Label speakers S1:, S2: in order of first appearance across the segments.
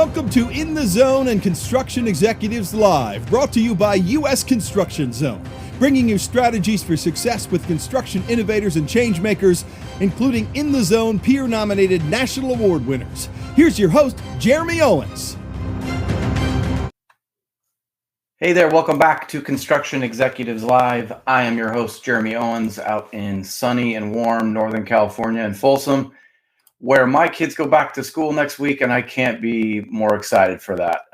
S1: Welcome to In the Zone and Construction Executives Live, brought to you by U.S. Construction Zone, bringing you strategies for success with construction innovators and change makers, including In the Zone peer-nominated national award winners. Here's your host, Jeremy Owens.
S2: Hey there, welcome back to Construction Executives Live. I am your host, Jeremy Owens, out in sunny and warm Northern California in Folsom, where my kids go back to school next week, and I can't be more excited for that.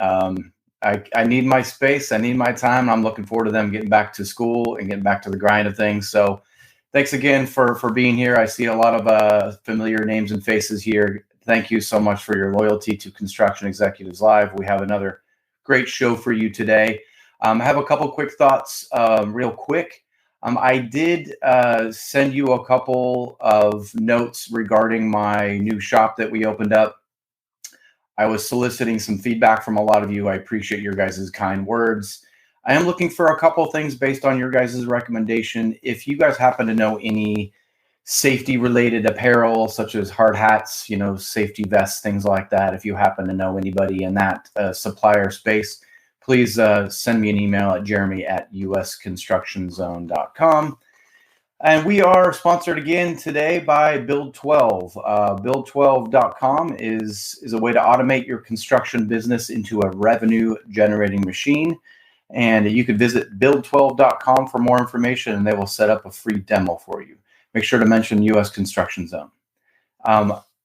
S2: I need my space, I need my time. I'm looking forward to them getting back to school and getting back to the grind of things. So thanks again for being here. I see a lot of familiar names and faces here. Thank you so much for your loyalty to Construction Executives Live. We have another great show for you today. I have a couple quick thoughts real quick. I did send you a couple of notes regarding my new shop that we opened up. I was soliciting some feedback from a lot of you. I appreciate your guys' kind words. I am looking for a couple things based on your guys' recommendation. If you guys happen to know any safety-related apparel, such as hard hats, safety vests, things like that, if you happen to know anybody in that supplier space, please send me an email at jeremy@usconstructionzone.com. And we are sponsored again today by Build 12. Build12.com is a way to automate your construction business into a revenue-generating machine. And you can visit build12.com for more information, and they will set up a free demo for you. Make sure to mention U.S. Construction Zone.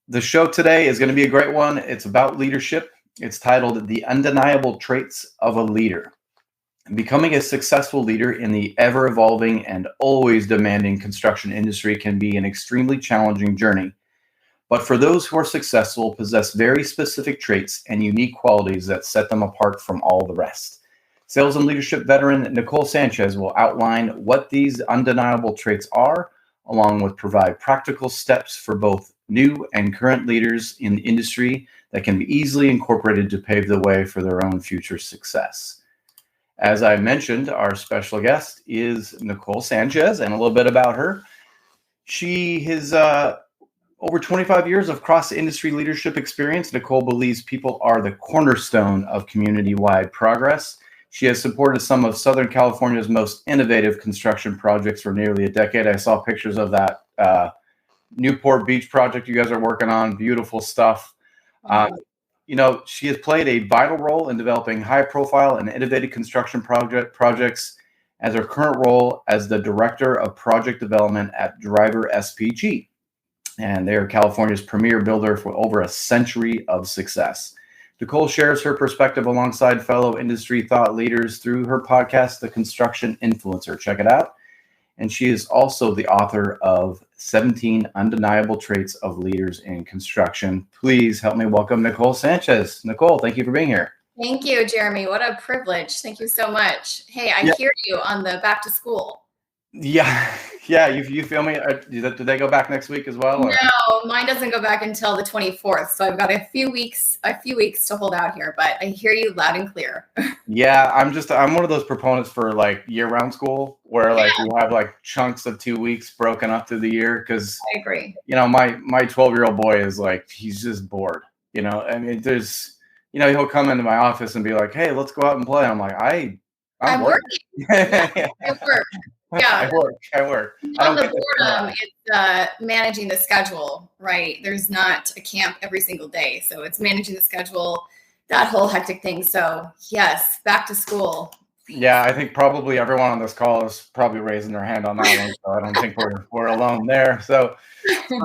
S2: The show today is going to be a great one. It's about leadership. It's titled The Undeniable Traits of a Leader. Becoming a successful leader in the ever-evolving and always demanding construction industry can be an extremely challenging journey. But for those who are successful, possess very specific traits and unique qualities that set them apart from all the rest. Sales and leadership veteran Nicole Sanchez will outline what these undeniable traits are, along with provide practical steps for both new and current leaders in the industry that can be easily incorporated to pave the way for their own future success. As I mentioned, our special guest is Nicole Sanchez, and a little bit about her. She has over 25 years of cross-industry leadership experience. Nicole believes people are the cornerstone of community-wide progress. She has supported some of Southern California's most innovative construction projects for nearly a decade. I saw pictures of that Newport Beach project you guys are working on. Beautiful stuff. She has played a vital role in developing high-profile and innovative construction projects as her current role as the Director of Project Development at Driver SPG. And they are California's premier builder for over a century of success. Nicole shares her perspective alongside fellow industry thought leaders through her podcast, The Construction Influencer. Check it out. And she is also the author of 17 Undeniable Traits of Leaders in Construction. Please help me welcome Nicole Sanchez. Nicole, thank you for being here.
S3: Thank you, Jeremy. What a privilege. Thank you so much. Hey, I hear you on the back to school.
S2: Yeah. You feel me? Do they go back next week as well? Or?
S3: No, mine doesn't go back until the 24th. So I've got a few weeks to hold out here, but I hear you loud and clear. Yeah,
S2: I'm one of those proponents for like year-round school where we have like chunks of 2 weeks broken up through the year. Cause
S3: I agree.
S2: My 12-year-old boy is like, he's just bored, I mean, he'll come into my office and be like, hey, let's go out and play. I'm like, I'm working.
S3: I work. Yeah,
S2: I work.
S3: On the boredom, it's managing the schedule, right? There's not a camp every single day. So it's managing the schedule, that whole hectic thing. So yes, back to school.
S2: Yeah, I think probably everyone on this call is probably raising their hand on that one. So I don't think we're alone there. So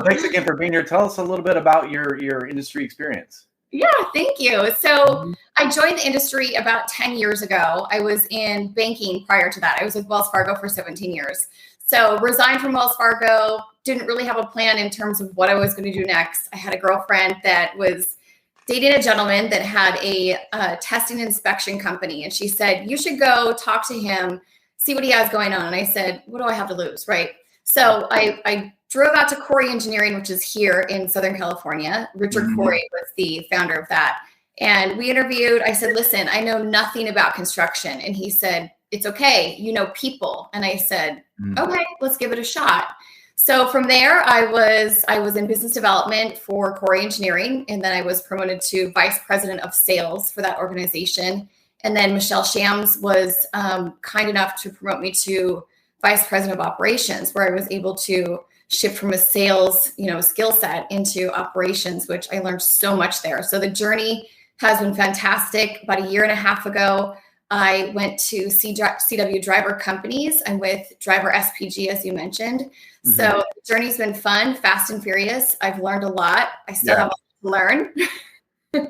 S2: thanks again for being here. Tell us a little bit about your industry experience.
S3: Yeah, thank you. So I joined the industry about 10 years ago. I was in banking prior to that. I was with Wells Fargo for 17 years. So resigned from Wells Fargo, didn't really have a plan in terms of what I was going to do next. I had a girlfriend that was dating a gentleman that had a testing inspection company. And she said, you should go talk to him, see what he has going on. And I said, what do I have to lose, right? So I drove out to Corey Engineering, which is here in Southern California. Richard Corey was the founder of that. And we interviewed. I said, listen, I know nothing about construction. And he said, it's okay. You know people. And I said, okay, let's give it a shot. So from there, I was in business development for Corey Engineering, and then I was promoted to vice president of sales for that organization. And then Michelle Shams was kind enough to promote me to vice president of operations, where I was able to shift from a sales, skill set into operations, which I learned so much there. So the journey has been fantastic. About a year and a half ago, I went to CW Driver Companies. I'm with Driver SPG, as you mentioned. Mm-hmm. So the journey's been fun, fast and furious. I've learned a lot. I still have a lot to learn.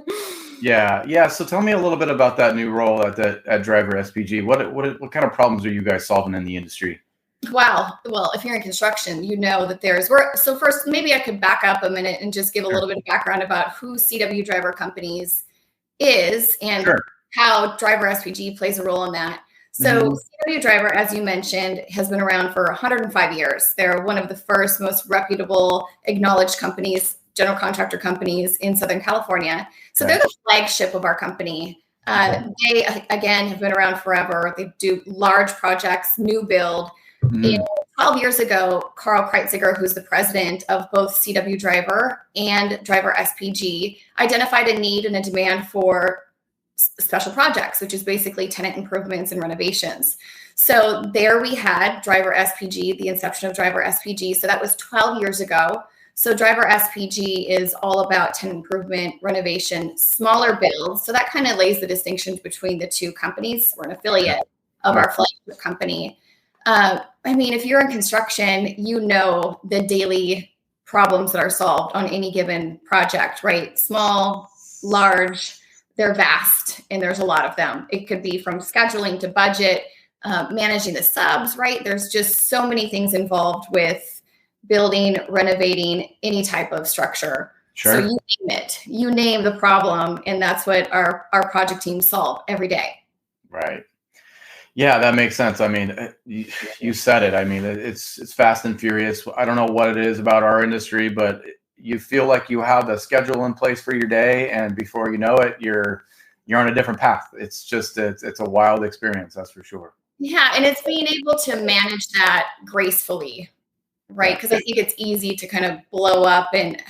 S2: Yeah. So tell me a little bit about that new role at Driver SPG. What kind of problems are you guys solving in the industry?
S3: Wow. Well, if you're in construction, you know that so first, maybe I could back up a minute and just give a little bit of background about who CW Driver Companies is and how Driver SPG plays a role in that. So CW Driver, as you mentioned, has been around for 105 years. They're one of the first, most reputable, acknowledged companies, general contractor companies in Southern California. So they're the flagship of our company. They, again, have been around forever. They do large projects, new build. 12 years ago, Carl Kreitziger, who's the president of both CW Driver and Driver SPG, identified a need and a demand for special projects, which is basically tenant improvements and renovations. So there we had Driver SPG, the inception of Driver SPG. So that was 12 years ago. So Driver SPG is all about tenant improvement, renovation, smaller builds. So that kind of lays the distinction between the two companies. We're an affiliate of our flagship company. If you're in construction, you know the daily problems that are solved on any given project, right? Small, large, they're vast, and there's a lot of them. It could be from scheduling to budget, managing the subs, right? There's just so many things involved with building, renovating any type of structure. Sure. So you name it, you name the problem, and that's what our project teams solve every day.
S2: Right. Yeah, that makes sense. You said it. It's fast and furious. I don't know what it is about our industry, but you feel like you have a schedule in place for your day, and before you know it, you're on a different path. It's just it's a wild experience, that's for sure.
S3: Yeah, and it's being able to manage that gracefully, right? Because I think it's easy to kind of blow up and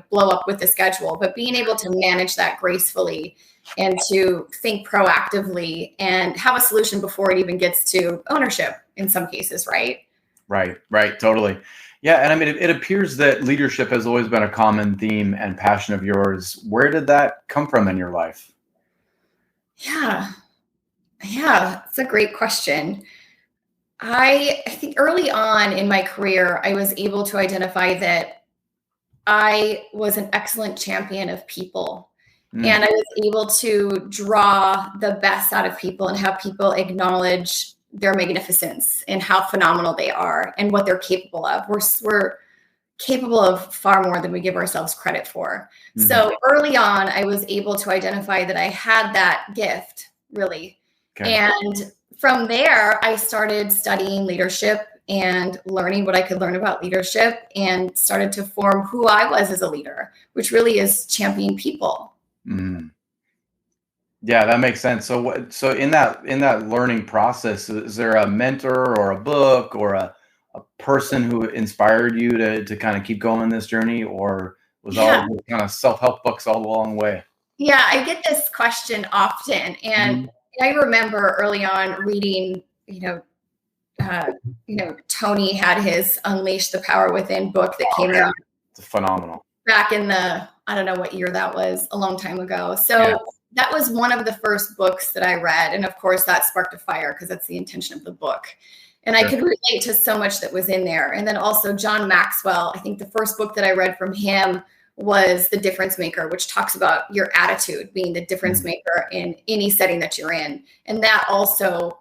S3: blow up with the schedule, but being able to manage that gracefully and to think proactively and have a solution before it even gets to ownership in some cases, right?
S2: Right. Totally. Yeah. And it appears that leadership has always been a common theme and passion of yours. Where did that come from in your life?
S3: Yeah. It's a great question. I think early on in my career, I was able to identify that I was an excellent champion of people. And I was able to draw the best out of people and have people acknowledge their magnificence and how phenomenal they are and what they're capable of. We're capable of far more than we give ourselves credit for. So early on, I was able to identify that I had that gift, really. And from there, I started studying leadership and learning what I could learn about leadership and started to form who I was as a leader, which really is championing people.
S2: Yeah, that makes sense. So in that learning process, is there a mentor or a book or a person who inspired you to kind of keep going this journey, or was all kind of self-help books all along the way?
S3: Yeah, I get this question often, and I remember early on reading, Tony had his Unleash the Power Within book that came out.
S2: It's phenomenal.
S3: Back in I don't know what year that was, a long time ago. So that was one of the first books that I read. And of course that sparked a fire because that's the intention of the book. And I could relate to so much that was in there. And then also John Maxwell, I think the first book that I read from him was The Difference Maker, which talks about your attitude being the difference maker in any setting that you're in. And that also,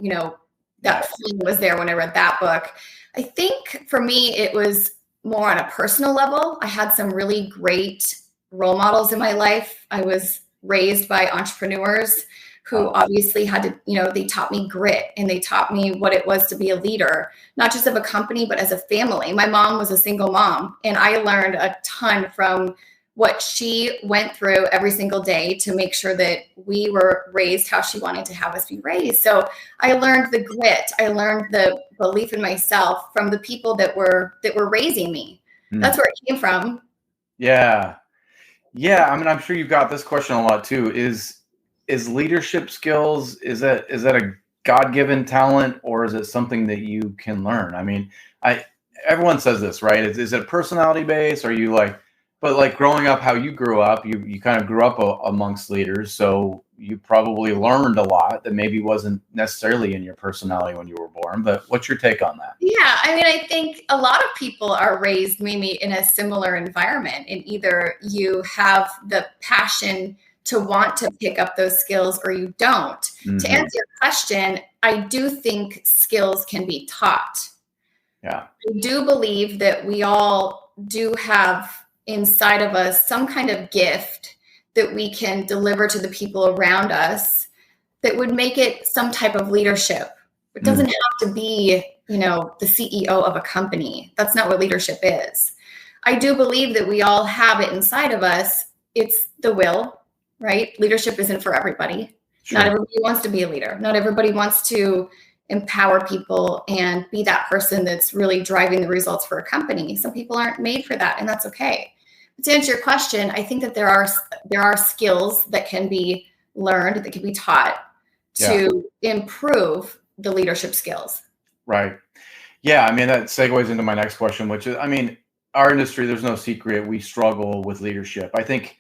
S3: that feeling was there when I read that book. I think for me, it was more on a personal level. I had some really great role models in my life. I was raised by entrepreneurs who obviously had to, they taught me grit and they taught me what it was to be a leader, not just of a company, but as a family. My mom was a single mom, and I learned a ton from what she went through every single day to make sure that we were raised how she wanted to have us be raised. So I learned the grit. I learned the belief in myself from the people that were raising me. That's where it came from.
S2: Yeah. Yeah. I mean, I'm sure you've got this question a lot too. Is leadership skills, is that a God-given talent, or is it something that you can learn? I mean, everyone says this, right? Is it personality based? Are you like, but like growing up, how you grew up, you kind of grew up amongst leaders. So you probably learned a lot that maybe wasn't necessarily in your personality when you were born, but what's your take on that?
S3: Yeah. I mean, I think a lot of people are raised maybe in a similar environment, and either you have the passion to want to pick up those skills or you don't. Mm-hmm. To answer your question, I do think skills can be taught.
S2: Yeah.
S3: I do believe that we all do have inside of us some kind of gift that we can deliver to the people around us that would make it some type of leadership. It doesn't have to be, the CEO of a company. That's not what leadership is. I do believe that we all have it inside of us. It's the will, right? Leadership isn't for everybody. Sure. Not everybody wants to be a leader. Not everybody wants to empower people and be that person that's really driving the results for a company. Some people aren't made for that, and that's okay. But to answer your question, I think that there are skills that can be learned, that can be taught to improve the leadership skills.
S2: Right. Yeah. I mean, that segues into my next question, which is, I mean, our industry, there's no secret, we struggle with leadership. I think,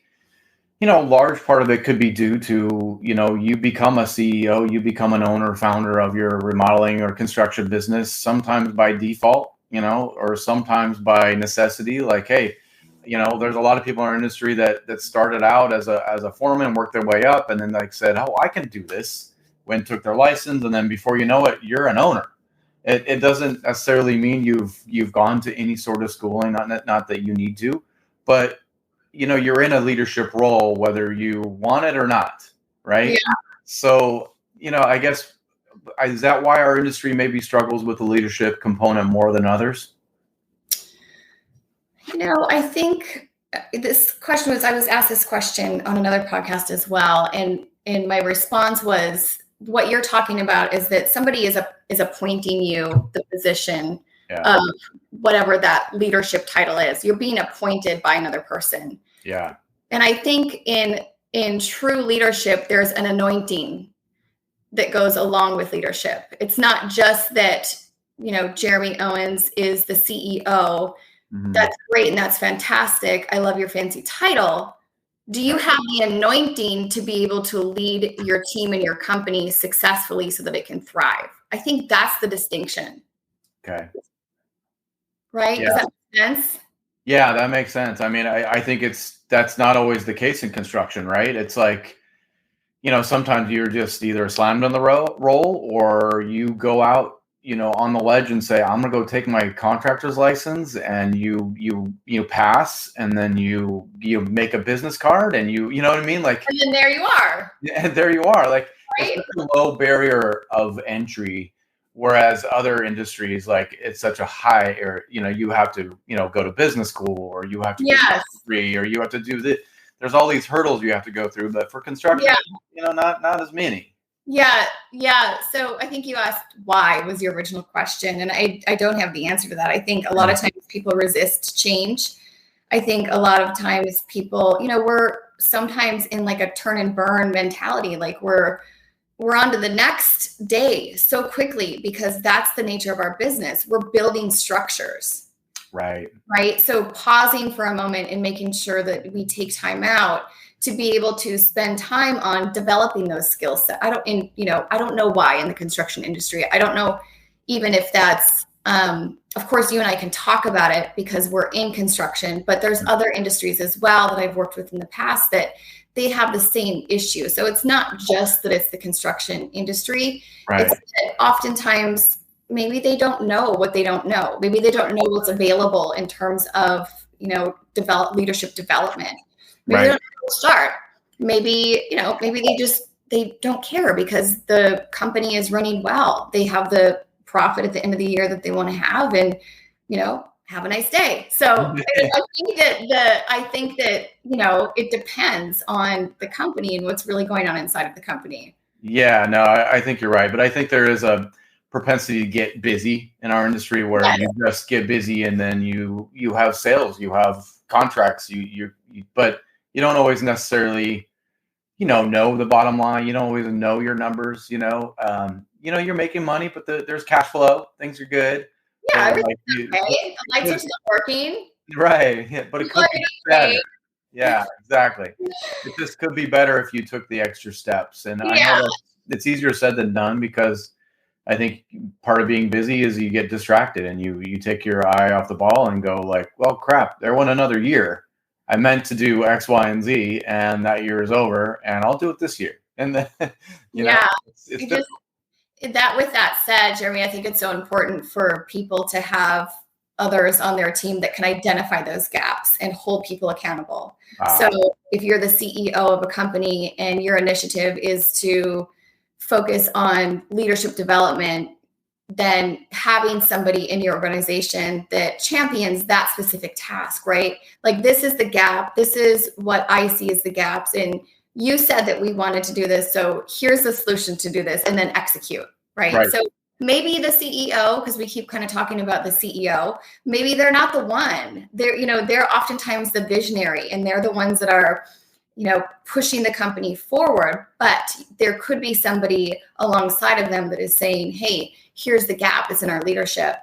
S2: a large part of it could be due to, you become a CEO, you become an owner, founder of your remodeling or construction business, sometimes by default, or sometimes by necessity. Like, hey, there's a lot of people in our industry that started out as a foreman, worked their way up, and then like said, oh, I can do this, went took their license, and then before you know it, you're an owner. It doesn't necessarily mean you've gone to any sort of schooling, not that you need to, but you're in a leadership role, whether you want it or not, right?
S3: Yeah.
S2: So, I guess, is that why our industry maybe struggles with the leadership component more than others?
S3: I think this question I was asked this question on another podcast as well. And my response was, what you're talking about is that somebody is appointing you the position of whatever that leadership title is. You're being appointed by another person.
S2: Yeah.
S3: And I think in true leadership, there's an anointing that goes along with leadership. It's not just that, Jeremy Owens is the CEO. Mm-hmm. That's great. And that's fantastic. I love your fancy title. Do you have the anointing to be able to lead your team and your company successfully so that it can thrive? I think that's the distinction.
S2: Okay.
S3: Right?
S2: Yeah.
S3: Does that make sense?
S2: Yeah, that makes sense. I mean, I think that's not always the case in construction, right? It's like, sometimes you're just either slammed on the roll or you go out, on the ledge and say, I'm going to go take my contractor's license, and you pass, and then you make a business card, and you know what I mean? Like,
S3: and then there you are.
S2: Yeah, there you are. Like,
S3: right?
S2: It's such a low barrier of entry. Whereas other industries, like, it's such a high, or, you have to, go to business school, or you have to get free, or you have to do this. There's all these hurdles you have to go through, but for construction, not as many.
S3: Yeah. So I think you asked why was your original question. And I don't have the answer to that. I think a lot of times people resist change. I think a lot of times people, we're sometimes in like a turn and burn mentality. Like we're on to the next day so quickly, because that's the nature of our business. We're building structures.
S2: Right.
S3: So pausing for a moment and making sure that we take time out to be able to spend time on developing those skill sets. I don't know why in the construction industry. I don't know even if that's, of course, you and I can talk about it because we're in construction, but there's other industries as well that I've worked with in the past that they have the same issue. So it's not just that it's the construction industry.
S2: Right.
S3: It's that oftentimes maybe they don't know what they don't know. Maybe they don't know what's available in terms of, leadership development. Maybe they don't know where to start. Maybe, they don't care because the company is running well. They have the profit at the end of the year that they want to have. And, have a nice day. So I think that, it depends on the company and what's really going on inside of the company.
S2: Yeah, no, I think you're right. But I think there is a propensity to get busy in our industry where you just get busy and then you have sales, you have contracts, but you don't always necessarily, know the bottom line. You don't always know your numbers, you're making money, but there's cash flow. Things are good.
S3: Yeah, everything's okay. The lights are still working.
S2: Right. Yeah, but it could be better. Yeah, exactly. This could be better if you took the extra steps. And I know that it's easier said than done, because I think part of being busy is you get distracted and you take your eye off the ball and go like, well, crap, there went another year. I meant to do X, Y, and Z, and that year is over, and I'll do it this year. And then,
S3: with that said, Jeremy, I think it's so important for people to have others on their team that can identify those gaps and hold people accountable. So if you're the CEO of a company and your initiative is to focus on leadership development, then having somebody in your organization that champions that specific task, right? Like, this is the gap. This is what I see as the gaps. And you said that we wanted to do this. So here's the solution to do this, and then execute, right? So maybe the CEO, because we keep kind of talking about the CEO, maybe they're not the one. They're oftentimes the visionary, and they're the ones that are, pushing the company forward. But there could be somebody alongside of them that is saying, hey, here's the gap. It's in our leadership.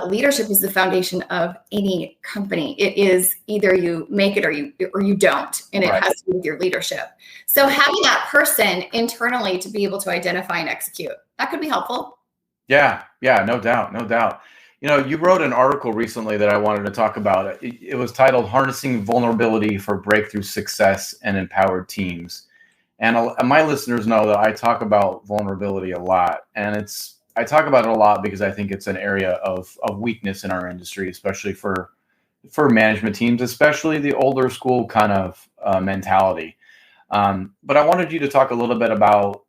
S3: Leadership is the foundation of any company. It is either you make it or you don't, and it has to do with your leadership. So having that person internally to be able to identify and execute, that could be helpful.
S2: Yeah, no doubt. You wrote an article recently that I wanted to talk about. It was titled "Harnessing Vulnerability for Breakthrough Success and Empowered Teams." And my listeners know that I talk about vulnerability a lot, and I talk about it a lot because I think it's an area of weakness in our industry, especially for management teams, especially the older school kind of mentality. But I wanted you to talk a little bit about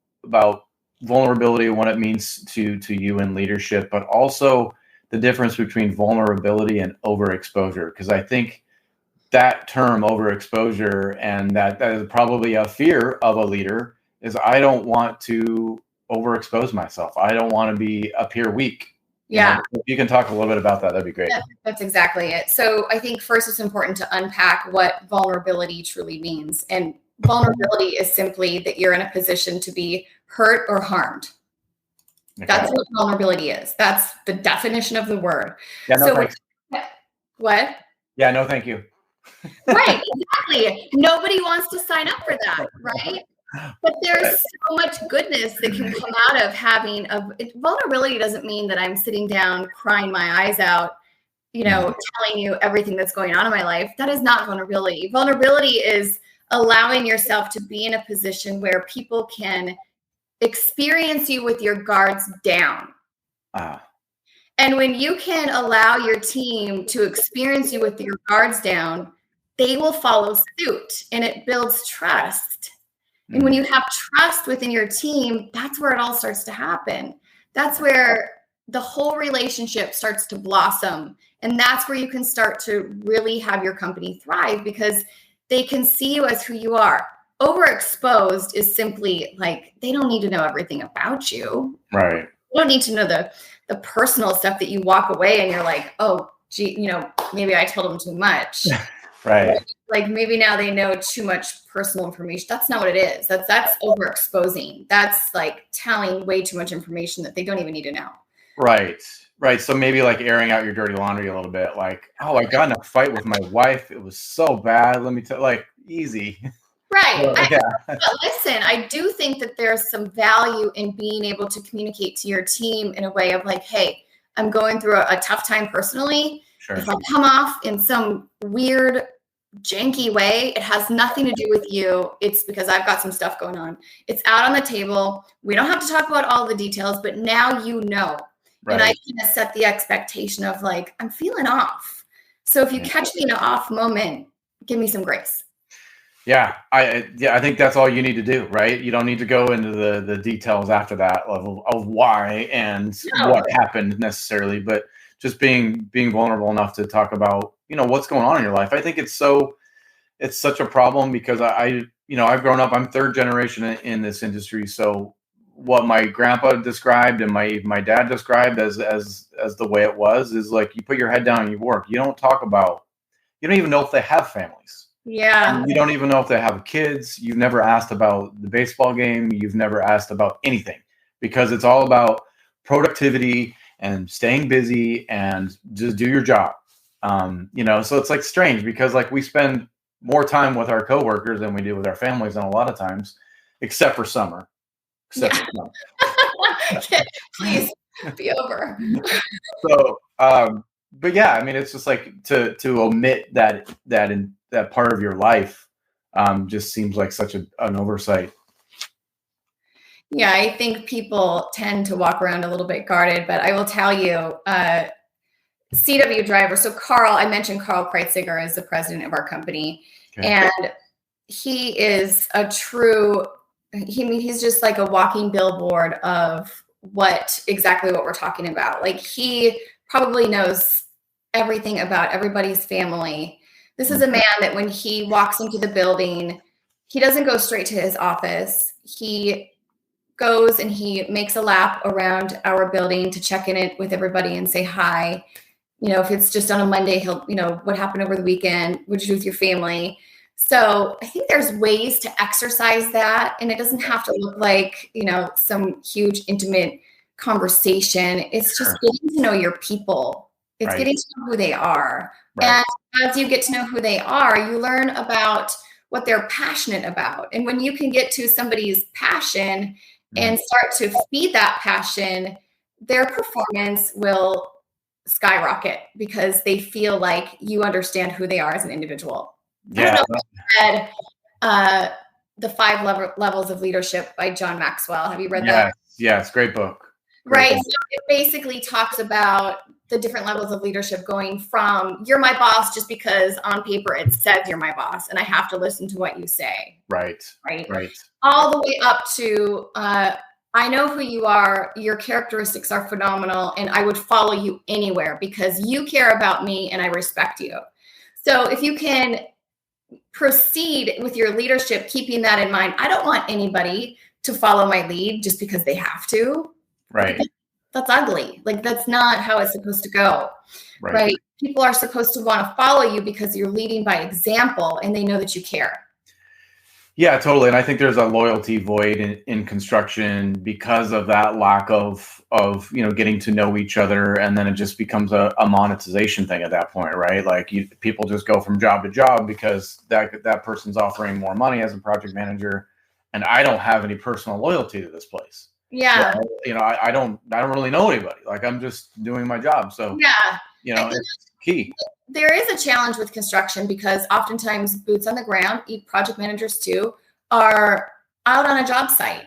S2: vulnerability and what it means to you in leadership, but also the difference between vulnerability and overexposure, because I think that term overexposure, and that is probably a fear of a leader, is I don't want to overexpose myself. I don't want to appear weak. If you can talk a little bit about that, that'd be great.
S3: That's exactly it. So I think first it's important to unpack what vulnerability truly means. And vulnerability is simply that you're in a position to be hurt or harmed. Okay. That's what vulnerability is. That's the definition of the word.
S2: Yeah, no, thanks.
S3: What?
S2: Yeah, no, thank you.
S3: Right, exactly. Nobody wants to sign up for that, right? But there's so much goodness that can come out of having vulnerability. Doesn't mean that I'm sitting down crying my eyes out, telling you everything that's going on in my life. That is not vulnerability. Vulnerability is allowing yourself to be in a position where people can experience you with your guards down. And when you can allow your team to experience you with your guards down, they will follow suit, and it builds trust. And when you have trust within your team, that's where it all starts to happen. That's where the whole relationship starts to blossom. And that's where you can start to really have your company thrive, because they can see you as who you are. Overexposed is simply like, they don't need to know everything about you.
S2: Right.
S3: You don't need to know the personal stuff that you walk away and you're like, oh, gee, maybe I told them too much.
S2: Right.
S3: Like maybe now they know too much personal information. That's not what it is. That's overexposing. That's like telling way too much information that they don't even need to know.
S2: Right. So maybe like airing out your dirty laundry a little bit. Like, oh, I got in a fight with my wife. It was so bad. Let me tell, like, easy.
S3: Right. But listen, I do think that there's some value in being able to communicate to your team in a way of like, hey, I'm going through a tough time personally. Sure. If I come off in some weird, janky way, it has nothing to do with you. It's because I've got some stuff going on. It's out on the table. We don't have to talk about all the details, but now you know. Right. And I kind of set the expectation of like, I'm feeling off. So if you catch me in an off moment, give me some grace.
S2: Yeah, I think that's all you need to do, right? You don't need to go into the details after that level of why and what happened necessarily, but just being vulnerable enough to talk about, what's going on in your life. I think it's such a problem because I've grown up, I'm third generation in this industry. So what my grandpa described and my dad described as the way it was is like, you put your head down and you work. You don't even know if they have families.
S3: Yeah.
S2: You don't even know if they have kids. You've never asked about the baseball game. You've never asked about anything because it's all about productivity and staying busy and just do your job. So it's like strange because like we spend more time with our coworkers than we do with our families, and a lot of times, except for summer.
S3: Please be over.
S2: So, but yeah, I mean, it's just like to omit that part of your life just seems like such an oversight.
S3: Yeah, I think people tend to walk around a little bit guarded, but I will tell you, CW driver. So Carl, I mentioned Carl Kreitziger is the president of our company, and he is he's just like a walking billboard of exactly what we're talking about. Like he probably knows everything about everybody's family. This is a man that when he walks into the building, he doesn't go straight to his office. He goes and he makes a lap around our building to check in it with everybody and say hi. If it's just on a Monday, he'll, what happened over the weekend? What'd you do with your family? So I think there's ways to exercise that. And it doesn't have to look like, some huge intimate conversation. It's just getting to know your people. It's getting to know who they are. Right. And as you get to know who they are, you learn about what they're passionate about. And when you can get to somebody's passion and start to feed that passion, their performance will skyrocket because they feel like you understand who they are as an individual.
S2: Yeah.
S3: I don't know if you read The 5 Levels of Leadership by John Maxwell. Have you read that?
S2: Yes. Great book.
S3: Right. So it basically talks about the different levels of leadership going from you're my boss just because on paper it says you're my boss and I have to listen to what you say.
S2: Right.
S3: All the way up to I know who you are, your characteristics are phenomenal, and I would follow you anywhere because you care about me and I respect you. So if you can proceed with your leadership, keeping that in mind, I don't want anybody to follow my lead just because they have to.
S2: Right.
S3: That's ugly. Like that's not how it's supposed to go. Right. People are supposed to want to follow you because you're leading by example and they know that you care.
S2: Yeah, totally. And I think there's a loyalty void in construction because of that lack of getting to know each other. And then it just becomes a monetization thing at that point, right? Like people just go from job to job because that person's offering more money as a project manager. And I don't have any personal loyalty to this place.
S3: Yeah.
S2: So, I don't really know anybody. Like I'm just doing my job. So, it's key.
S3: There is a challenge with construction because oftentimes boots on the ground, project managers too, are out on a job site.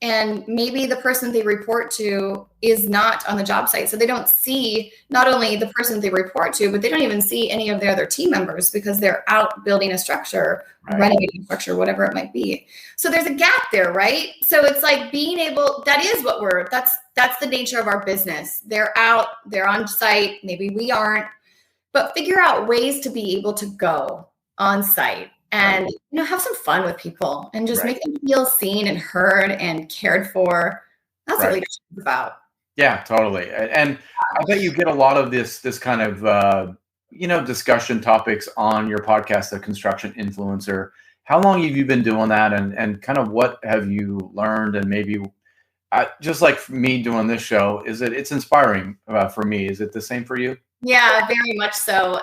S3: And maybe the person they report to is not on the job site. So they don't see not only the person they report to, but they don't even see any of their other team members because they're out building a structure, renovating a structure, whatever it might be. So there's a gap there, right? So it's like being able, that's the nature of our business. They're out, they're on site, maybe we aren't, but figure out ways to be able to go on site and have some fun with people and just make them feel seen and heard and cared for. That's what leadership is about. Yeah,
S2: totally. And I bet you get a lot of this kind of discussion topics on your podcast, The Construction Influencer. How long have you been doing that, and kind of what have you learned? And maybe just like for me doing this show, it's inspiring for me. Is it the same for you?
S3: Yeah, very much so.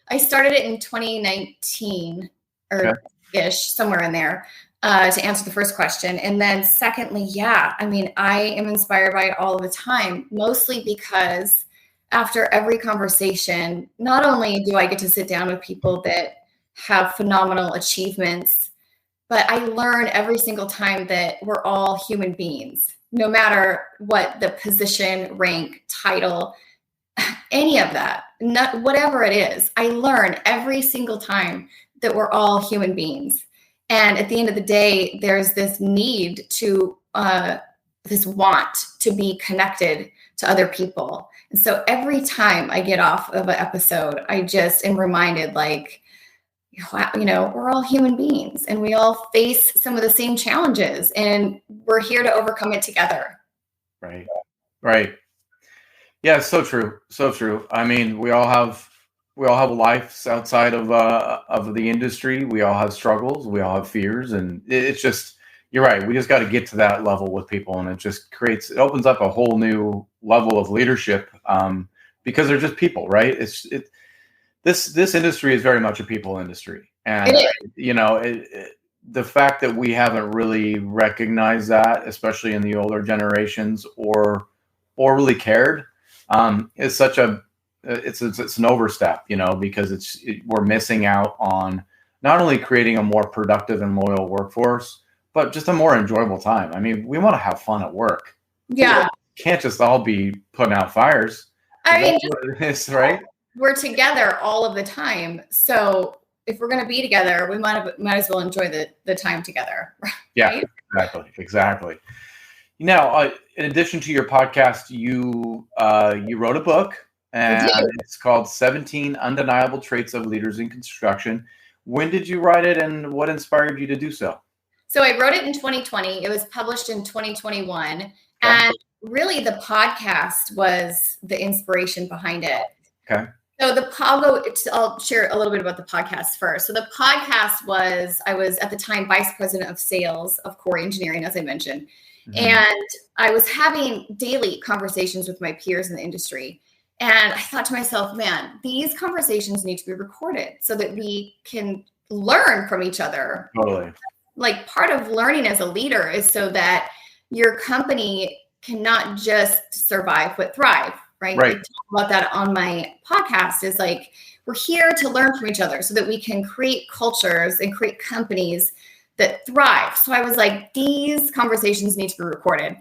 S3: I started it in 2019 or ish, somewhere in there, to answer the first question. And then secondly, I am inspired by it all the time, mostly because after every conversation, not only do I get to sit down with people that have phenomenal achievements, but I learn every single time that we're all human beings, no matter what the position, rank, title, any of that, whatever it is. I learn every single time that we're all human beings. And at the end of the day, there's this need to, this want to be connected to other people. And so every time I get off of an episode, I just am reminded, like, we're all human beings and we all face some of the same challenges, and we're here to overcome it together.
S2: Right. Right. Yeah, so true. So true. I mean, we all have lives outside of the industry. We all have struggles. We all have fears, and it's just, you're right. We just got to get to that level with people, and it opens up a whole new level of leadership, because they're just people, right? This industry is very much a people industry, and the fact that we haven't really recognized that, especially in the older generations, or really cared, is such it's an overstep, because we're missing out on not only creating a more productive and loyal workforce, but just a more enjoyable time. I mean, we want to have fun at work.
S3: Yeah.
S2: Can't just all be putting out fires. That's what it is, right? We're
S3: together all of the time. So if we're going to be together, we might as well enjoy the time together. Right?
S2: Yeah, exactly. Now, in addition to your podcast, you wrote a book, and it's called 17 Undeniable Traits of Leaders in Construction. When did you write it, and what inspired you to do so?
S3: So I wrote it in 2020. It was published in 2021. Okay. And really the podcast was the inspiration behind it.
S2: Okay.
S3: So I'll share a little bit about the podcast first. So the podcast I was at the time vice president of sales of Core Engineering, as I mentioned. Mm-hmm. And I was having daily conversations with my peers in the industry. And I thought to myself, man, these conversations need to be recorded so that we can learn from each other.
S2: Totally.
S3: Like, part of learning as a leader is so that your company cannot just survive but thrive, right?
S2: Right.
S3: I talk about that on my podcast, is like, we're here to learn from each other so that we can create cultures and create companies that thrive. So I was like, these conversations need to be recorded.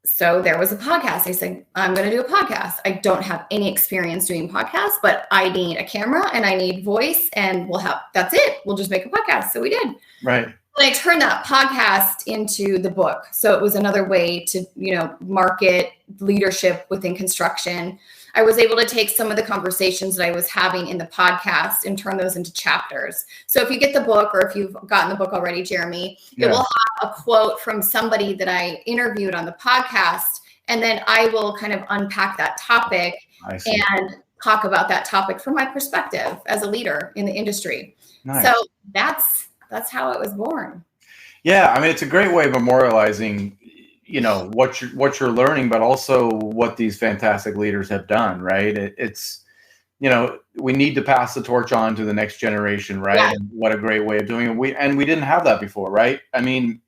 S3: So there was a podcast. I said, I'm going to do a podcast. I don't have any experience doing podcasts, but I need a camera and I need voice, and that's it. We'll just make a podcast. So we did.
S2: Right.
S3: And I turned that podcast into the book. So it was another way to, market leadership within construction. I was able to take some of the conversations that I was having in the podcast and turn those into chapters. So if you get the book, or if you've gotten the book already, Jeremy, it will have a quote from somebody that I interviewed on the podcast. And then I will kind of unpack that topic and talk about that topic from my perspective as a leader in the industry. Nice. So that's how it was born.
S2: Yeah. I mean, it's a great way of memorializing what you're learning, but also what these fantastic leaders have done, right? It's we need to pass the torch on to the next generation, right? Yeah. And what a great way of doing it. We didn't have that before, right? I mean,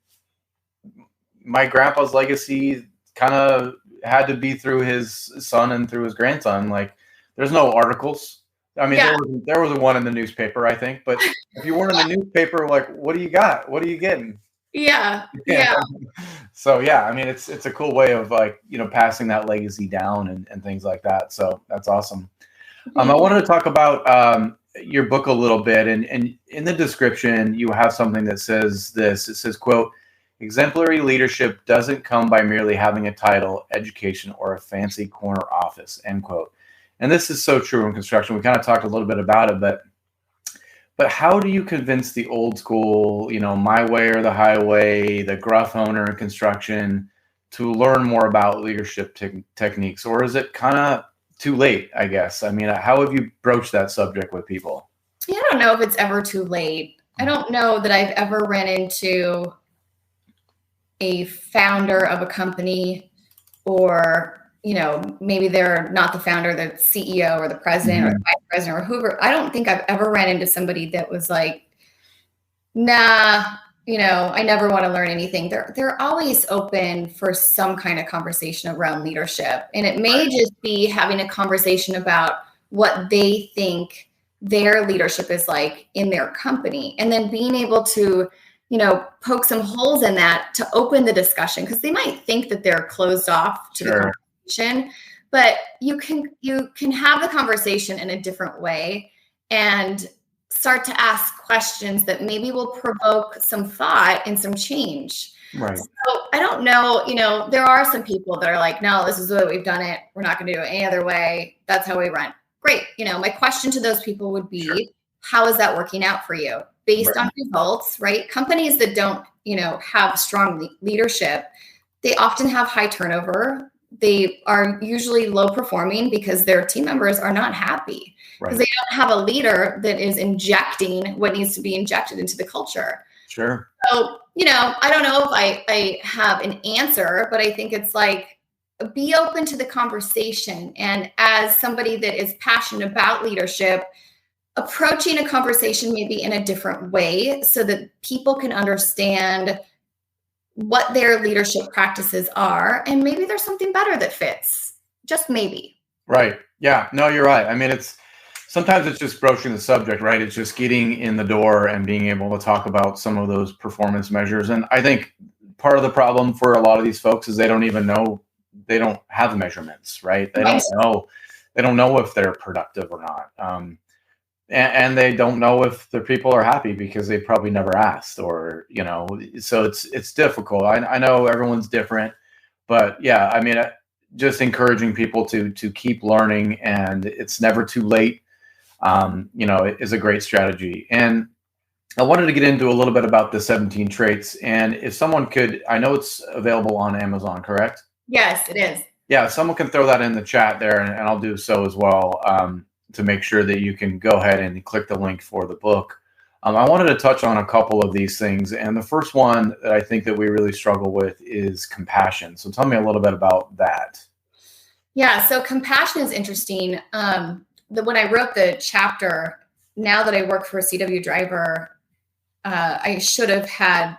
S2: my grandpa's legacy kind of had to be through his son and through his grandson. Like, there's no articles. I mean, there was one in the newspaper, I think, but if you weren't in the newspaper, like, what do you got? What are you getting?
S3: Yeah.
S2: So I mean, it's a cool way of, like, passing that legacy down and things like that. So that's awesome. I wanted to talk about your book a little bit, and in the description you have something that says this. It says, quote, "Exemplary leadership doesn't come by merely having a title, education, or a fancy corner office," end quote. And this is so true in construction. We kind of talked a little bit about it, but how do you convince the old school, my way or the highway, the gruff owner in construction, to learn more about leadership techniques? Or is it kind of too late, I guess? I mean, how have you broached that subject with people?
S3: Yeah, I don't know if it's ever too late. I don't know that I've ever ran into a founder of a company, or maybe they're not the founder, the CEO or the president or the vice president or whoever. I don't think I've ever ran into somebody that was like, nah, I never want to learn anything. They're always open for some kind of conversation around leadership. And it may just be having a conversation about what they think their leadership is like in their company, and then being able to poke some holes in that to open the discussion, because they might think that they're closed off to the conversation, but you can have the conversation in a different way and start to ask questions that maybe will provoke some thought and some change.
S2: Right.
S3: So I don't know, there are some people that are like, no, this is the way we've done it. We're not going to do it any other way. That's how we run. Great. My question to those people would be, sure, how is that working out for you based on results, right? Companies that don't, have strong leadership, they often have high turnover. They are usually low performing because their team members are not happy because they don't have a leader that is injecting what needs to be injected into the culture.
S2: Sure.
S3: So, I don't know if I have an answer, but I think it's like, be open to the conversation. And as somebody that is passionate about leadership, approaching a conversation maybe in a different way so that people can understand what their leadership practices are. And maybe there's something better that fits, just maybe.
S2: Right. Yeah, no, you're right. I mean, sometimes it's just broaching the subject, right? It's just getting in the door and being able to talk about some of those performance measures. And I think part of the problem for a lot of these folks is they don't even know, they don't have measurements, right? They don't know if they're productive or not. And they don't know if their people are happy because they probably never asked, or, so it's difficult. I know everyone's different, but yeah, I mean, just encouraging people to keep learning, and it's never too late. It is a great strategy. And I wanted to get into a little bit about the 17 traits. And if someone could, I know it's available on Amazon, correct?
S3: Yes, it is.
S2: Yeah, someone can throw that in the chat there, and I'll do so as well, to make sure that you can go ahead and click the link for the book. I wanted to touch on a couple of these things. And the first one that I think that we really struggle with is compassion. So tell me a little bit about that.
S3: Yeah, so compassion is interesting. When I wrote the chapter, now that I work for a CW driver, I should have had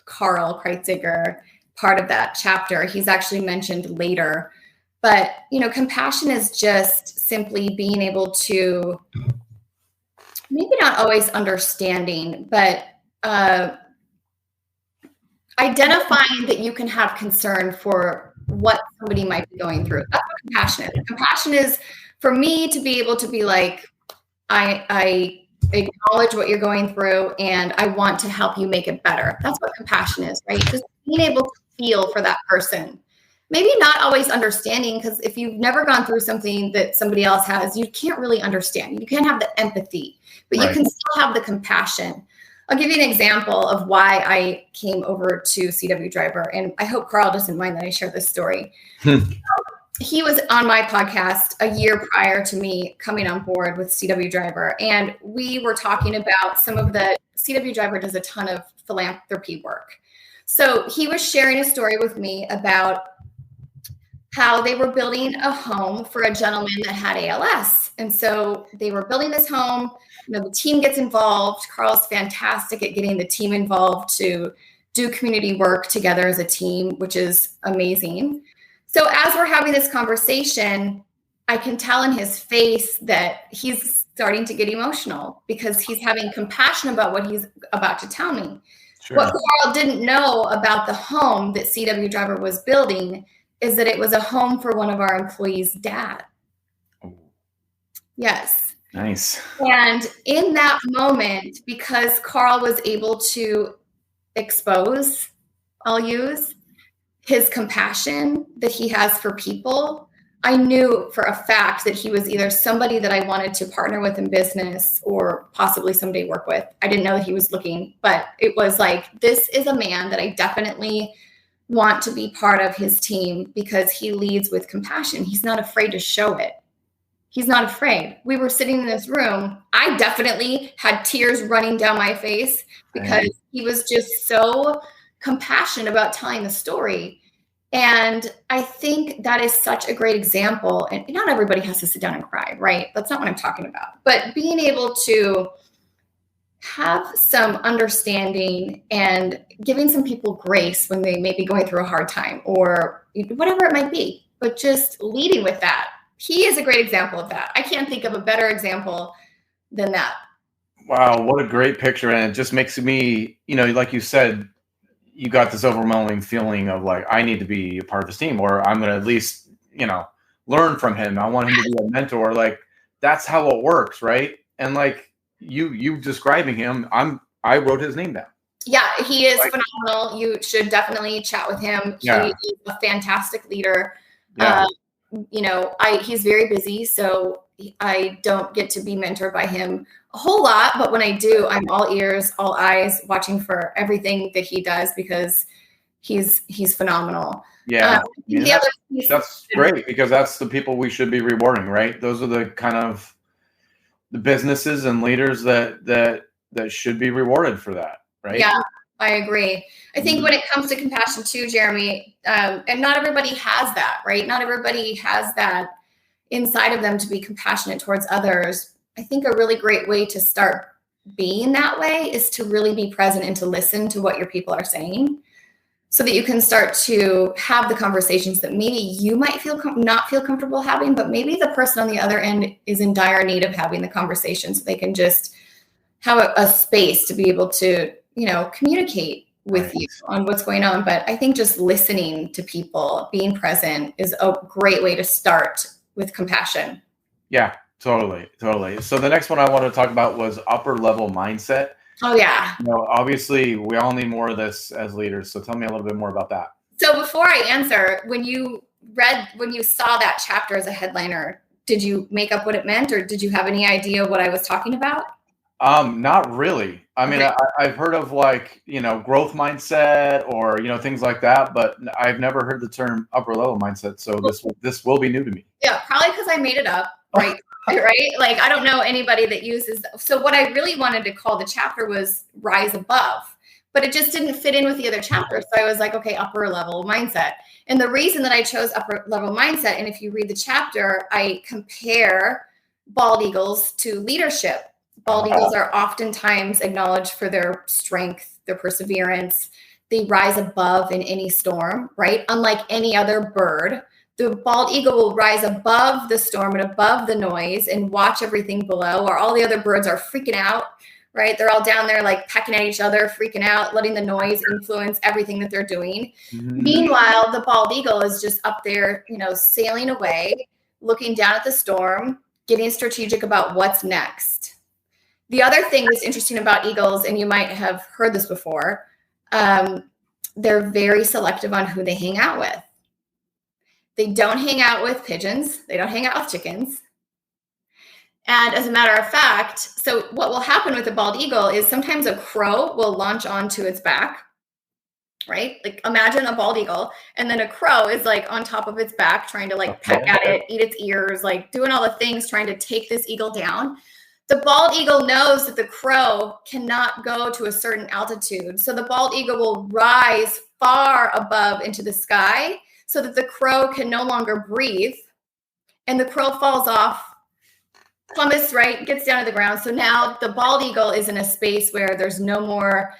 S3: Carl Kreitziger part of that chapter. He's actually mentioned later. But, compassion is just simply being able to, maybe not always understanding, but identifying that you can have concern for what somebody might be going through. That's what compassion is. Compassion is for me to be able to be like, I acknowledge what you're going through and I want to help you make it better. That's what compassion is, right? Just being able to feel for that person. Maybe not always understanding, because if you've never gone through something that somebody else has, you can't really understand. You can't have the empathy, but you can still have the compassion. I'll give you an example of why I came over to CW Driver, and I hope Carl doesn't mind that I share this story. He was on my podcast a year prior to me coming on board with CW Driver, and we were talking about some of the CW Driver does a ton of philanthropy work. So he was sharing a story with me about how they were building a home for a gentleman that had ALS. And so they were building this home, the team gets involved. Carl's fantastic at getting the team involved to do community work together as a team, which is amazing. So as we're having this conversation, I can tell in his face that he's starting to get emotional because he's having compassion about what he's about to tell me. Sure. What Carl didn't know about the home that CW Driver was building is that it was a home for one of our employees' dad. Yes.
S2: Nice.
S3: And in that moment, because Carl was able to expose, I'll use, his compassion that he has for people, I knew for a fact that he was either somebody that I wanted to partner with in business or possibly someday work with. I didn't know that he was looking, but it was like, this is a man that I definitely want to be part of his team because he leads with compassion. He's not afraid to show it. He's not afraid. We were sitting in this room. I definitely had tears running down my face because he was just so compassionate about telling the story. And I think that is such a great example. And not everybody has to sit down and cry, right? That's not what I'm talking about. But being able to have some understanding and giving some people grace when they may be going through a hard time or whatever it might be, but just leading with that. He is a great example of that. I can't think of a better example than that.
S2: Wow, what a great picture. And it just makes me, like you said, you got this overwhelming feeling of like, I need to be a part of this team, or I'm going to at least, learn from him. I want him to be a mentor. Like, that's how it works, right? And like, you describing him, I wrote his name down.
S3: Yeah, he is phenomenal. You should definitely chat with him.
S2: Yeah.
S3: He is a fantastic leader.
S2: Yeah.
S3: He's very busy, so I don't get to be mentored by him a whole lot. But when I do, I'm all ears, all eyes, watching for everything that he does because he's phenomenal.
S2: Yeah,
S3: The
S2: that's great because that's the people we should be rewarding, right? Those are the kind of the businesses and leaders that should be rewarded for that, right?
S3: Yeah, I agree. I think when it comes to compassion too, Jeremy, and not everybody has that, right? Not everybody has that inside of them to be compassionate towards others. I think a really great way to start being that way is to really be present and to listen to what your people are saying, so that you can start to have the conversations that maybe you might not feel comfortable having, but maybe the person on the other end is in dire need of having the conversation, so they can just have a space to be able to, communicate with you on what's going on. But I think just listening to people, being present, is a great way to start with compassion.
S2: Yeah, totally. So the next one I want to talk about was upper level mindset.
S3: Oh, yeah.
S2: Obviously, we all need more of this as leaders. So tell me a little bit more about that.
S3: So before I answer, when you saw that chapter as a headliner, did you make up what it meant, or did you have any idea what I was talking about?
S2: Not really. I mean, okay. I've heard of growth mindset or, things like that, but I've never heard the term upper level mindset. So this will be new to me.
S3: Yeah, probably because I made it up. Right. Right. Like, I don't know anybody that uses. So what I really wanted to call the chapter was Rise Above, but it just didn't fit in with the other chapters. So I was like, okay, upper level mindset. And the reason that I chose upper level mindset, and if you read the chapter, I compare bald eagles to leadership. Bald eagles are oftentimes acknowledged for their strength, their perseverance. They rise above in any storm, right? Unlike any other bird, the bald eagle will rise above the storm and above the noise and watch everything below, or all the other birds are freaking out, right? They're all down there like pecking at each other, freaking out, letting the noise influence everything that they're doing. Mm-hmm. Meanwhile, the bald eagle is just up there, sailing away, looking down at the storm, getting strategic about what's next. The other thing that's interesting about eagles, and you might have heard this before, they're very selective on who they hang out with. They don't hang out with pigeons. They don't hang out with chickens. And as a matter of fact, so what will happen with a bald eagle is sometimes a crow will launch onto its back, right? Like, imagine a bald eagle, and then a crow is like on top of its back, trying to peck at it, eat its ears, like doing all the things, trying to take this eagle down. The bald eagle knows that the crow cannot go to a certain altitude. So the bald eagle will rise far above into the sky so that the crow can no longer breathe. And the crow falls off, plummets, right, gets down to the ground. So now the bald eagle is in a space where there's no more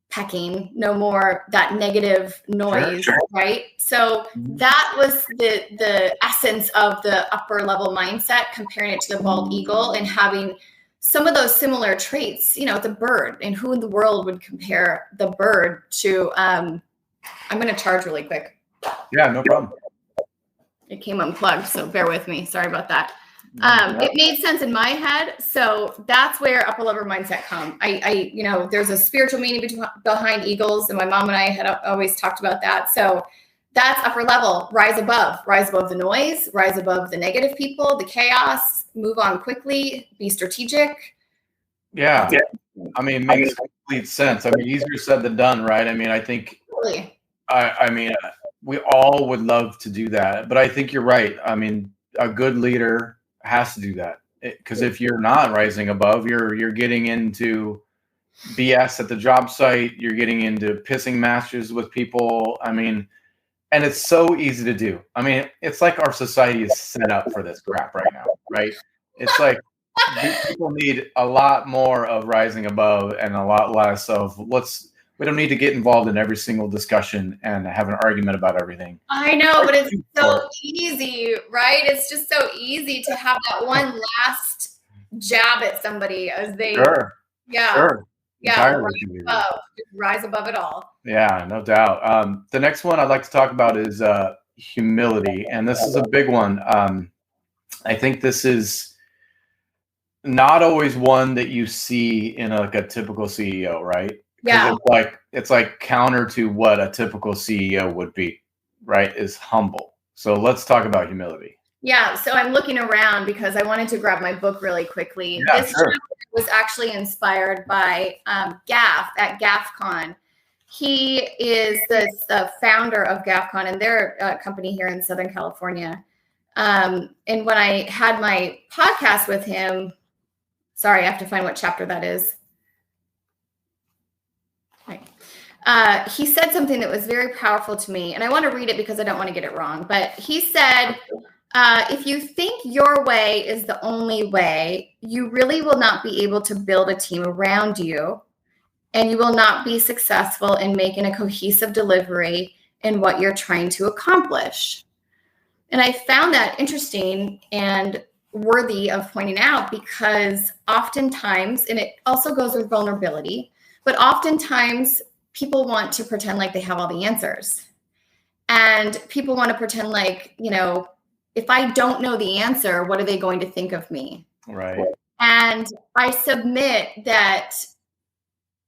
S3: pecking, no more that negative noise, sure. Right? So that was the essence of the upper level mindset, comparing it to the bald eagle and having some of those similar traits, the bird. And who in the world would compare the bird to, I'm going to charge really quick.
S2: Yeah, no problem.
S3: It came unplugged, so bear with me. Sorry about that. It made sense in my head. So that's where upper level mindset come. I there's a spiritual meaning behind eagles, and my mom and I had always talked about that. So that's upper level, rise above the noise, rise above the negative people, the chaos, move on quickly, be strategic.
S2: Yeah. I mean, it makes complete sense. I mean, easier said than done, right? I mean, I think, really? We all would love to do that, but I think you're right. I mean, a good leader has to do that, because if you're not rising above, you're getting into BS at the job site. You're getting into pissing matches with people. I mean, and it's so easy to do. I mean, it's like our society is set up for this crap right now, right? It's like people need a lot more of rising above and a lot less of we don't need to get involved in every single discussion and have an argument about everything.
S3: I know, but it's so easy, right? It's just so easy to have that one last jab at somebody as they, rise above it all.
S2: Yeah, no doubt. The next one I'd like to talk about is humility, and this is a big one. I think this is not always one that you see in a typical CEO, right?
S3: Yeah.
S2: It's like counter to what a typical CEO would be, right? Is humble. So let's talk about humility.
S3: Yeah. So I'm looking around because I wanted to grab my book really quickly.
S2: Yeah,
S3: This
S2: sure.
S3: chapter was actually inspired by GAF at GAFCon. He is the founder of GAFCon, and they're a company here in Southern California. And when I had my podcast with him, sorry, I have to find what chapter that is. Right. He said something that was very powerful to me, and I want to read it because I don't want to get it wrong. But he said, if you think your way is the only way, you really will not be able to build a team around you, and you will not be successful in making a cohesive delivery in what you're trying to accomplish. And I found that interesting and worthy of pointing out because oftentimes, and it also goes with vulnerability, but oftentimes people want to pretend like they have all the answers. And people want to pretend like, if I don't know the answer, what are they going to think of me?
S2: Right.
S3: And I submit that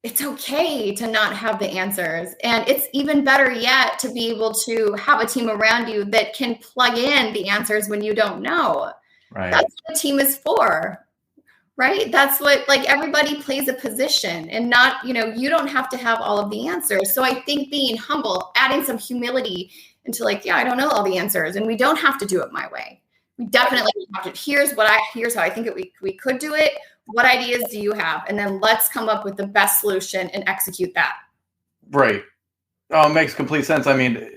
S3: it's okay to not have the answers. And it's even better yet to be able to have a team around you that can plug in the answers when you don't know.
S2: Right.
S3: That's what a team is for, right? That's what, everybody plays a position and not, you don't have to have all of the answers. So I think being humble, adding some humility into I don't know all the answers and we don't have to do it my way. We definitely have to. Here's how I think we could do it. What ideas do you have? And then let's come up with the best solution and execute that.
S2: Right. Oh, it makes complete sense. I mean,